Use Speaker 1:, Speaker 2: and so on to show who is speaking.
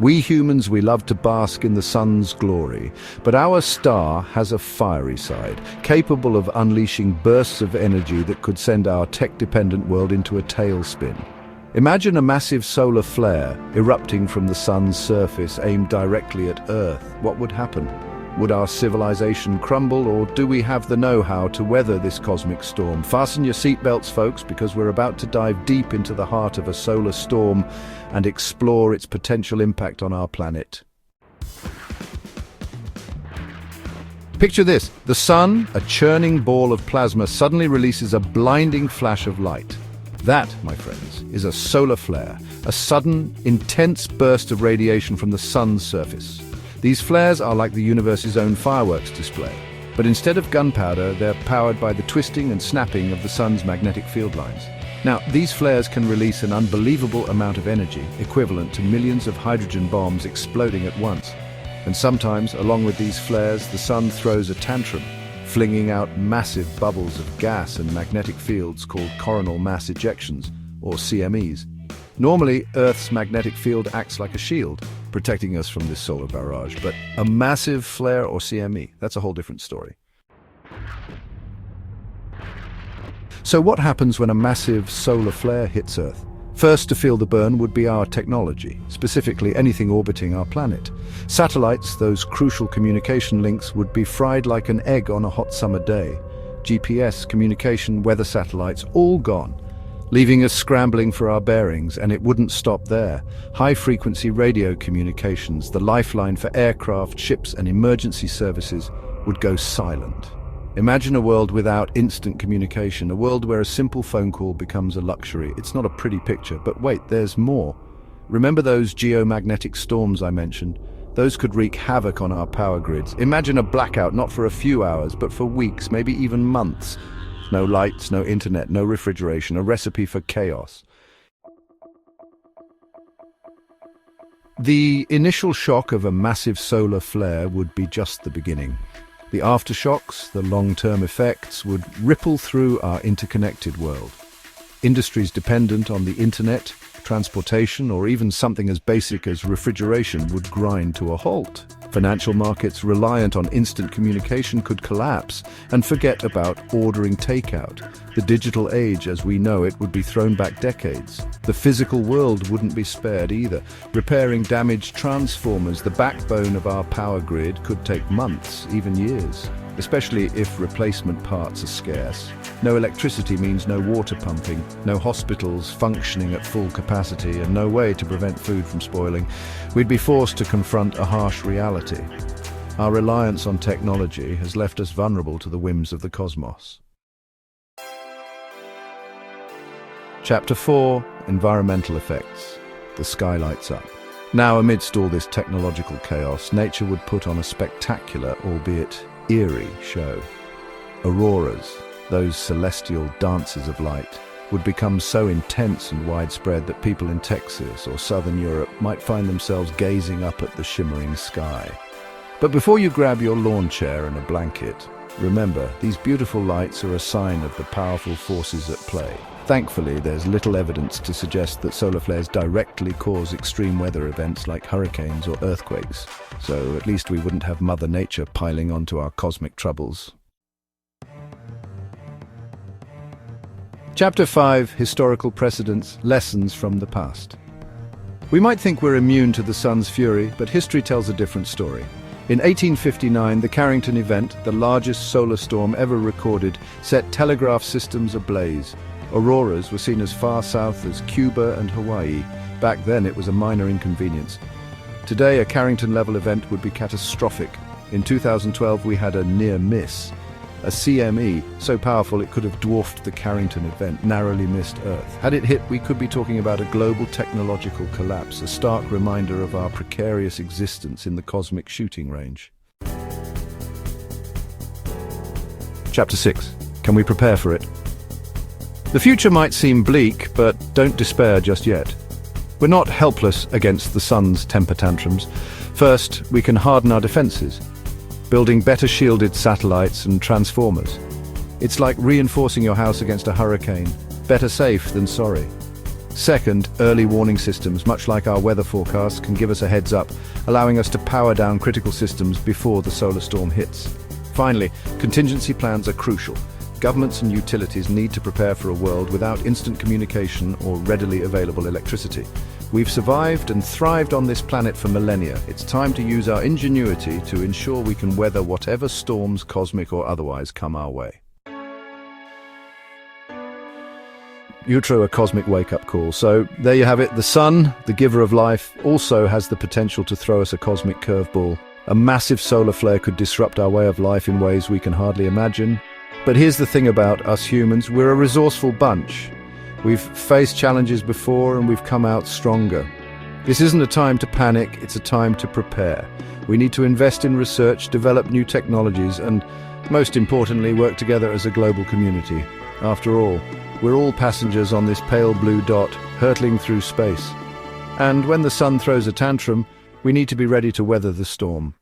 Speaker 1: We humans, we love to bask in the sun's glory, but our star has a fiery side, capable of unleashing bursts of energy that could send our tech-dependent world into a tailspin. Imagine a massive solar flare erupting from the sun's surface aimed directly at Earth. What would happen? Would our civilization crumble, or do we have the know-how to weather this cosmic storm? Fasten your seatbelts, folks, because we're about to dive deep into the heart of a solar storm and explore its potential impact on our planet. Picture this. The sun, a churning ball of plasma, suddenly releases a blinding flash of light. That, my friends, is a solar flare, a sudden, intense burst of radiation from the sun's surface. These flares are like the universe's own fireworks display, but instead of gunpowder, they're powered by the twisting and snapping of the sun's magnetic field lines. Now, these flares can release an unbelievable amount of energy, equivalent to millions of hydrogen bombs exploding at once. And sometimes, along with these flares, the sun throws a tantrum, flinging out massive bubbles of gas and magnetic fields called coronal mass ejections, or CMEs. Normally, Earth's magnetic field acts like a shield, protecting us from this solar barrage, but a massive flare or CME, that's a whole different story. So what happens when a massive solar flare hits Earth? First to feel the burn would be our technology, specifically anything orbiting our planet. Satellites, those crucial communication links, would be fried like an egg on a hot summer day. GPS, communication, weather satellites, all gone, leaving us scrambling for our bearings, and it wouldn't stop there. High-frequency radio communications, the lifeline for aircraft, ships, and emergency services, would go silent. Imagine a world without instant communication, a world where a simple phone call becomes a luxury. It's not a pretty picture, but wait, there's more. Remember those geomagnetic storms I mentioned? Those could wreak havoc on our power grids. Imagine a blackout, not for a few hours, but for weeks, maybe even months. No lights, no internet, no refrigeration, a recipe for chaos. The initial shock of a massive solar flare would be just the beginning. The aftershocks, the long-term effects, would ripple through our interconnected world. Industries dependent on the internet, transportation, or even something as basic as refrigeration would grind to a halt. Financial markets reliant on instant communication could collapse, and forget about ordering takeout. The digital age as we know it would be thrown back decades. The physical world wouldn't be spared either. Repairing damaged transformers, the backbone of our power grid, could take months, even years, especially if replacement parts are scarce. No electricity means no water pumping, no hospitals functioning at full capacity, and no way to prevent food from spoiling. We'd be forced to confront a harsh reality. Our reliance on technology has left us vulnerable to the whims of the cosmos. Chapter 4: Environmental Effects. The sky lights up. Now, amidst all this technological chaos, nature would put on a spectacular, albeit eerie, show. Auroras, those celestial dances of light, would become so intense and widespread that people in Texas or southern Europe might find themselves gazing up at the shimmering sky. But before you grab your lawn chair and a blanket, remember, these beautiful lights are a sign of the powerful forces at play. Thankfully, there's little evidence to suggest that solar flares directly cause extreme weather events like hurricanes or earthquakes, so at least we wouldn't have Mother Nature piling onto our cosmic troubles. Chapter 5: Historical Precedents, Lessons from the Past. We might think we're immune to the sun's fury, but history tells a different story. In 1859, the Carrington Event, the largest solar storm ever recorded, set telegraph systems ablaze. Auroras were seen as far south as Cuba and Hawaii. Back then, it was a minor inconvenience. Today, a Carrington-level event would be catastrophic. In 2012, we had a near miss. A CME, so powerful it could have dwarfed the Carrington Event, narrowly missed Earth. Had it hit, we could be talking about a global technological collapse, a stark reminder of our precarious existence in the cosmic shooting range. Chapter 6. Can we prepare for it? The future might seem bleak, but don't despair just yet. We're not helpless against the sun's temper tantrums. First, we can harden our defenses, building better shielded satellites and transformers. It's like reinforcing your house against a hurricane. Better safe than sorry. Second, early warning systems, much like our weather forecasts, can give us a heads up, allowing us to power down critical systems before the solar storm hits. Finally, contingency plans are crucial. Governments and utilities need to prepare for a world without instant communication or readily available electricity. We've survived and thrived on this planet for millennia. It's time to use our ingenuity to ensure we can weather whatever storms, cosmic or otherwise, come our way. A cosmic wake-up call. So there you have it. The sun, the giver of life, also has the potential to throw us a cosmic curveball. A massive solar flare could disrupt our way of life in ways we can hardly imagine. But here's the thing about us humans, we're a resourceful bunch. We've faced challenges before and we've come out stronger. This isn't a time to panic, it's a time to prepare. We need to invest in research, develop new technologies, and most importantly, work together as a global community. After all, we're all passengers on this pale blue dot, hurtling through space. And when the sun throws a tantrum, we need to be ready to weather the storm.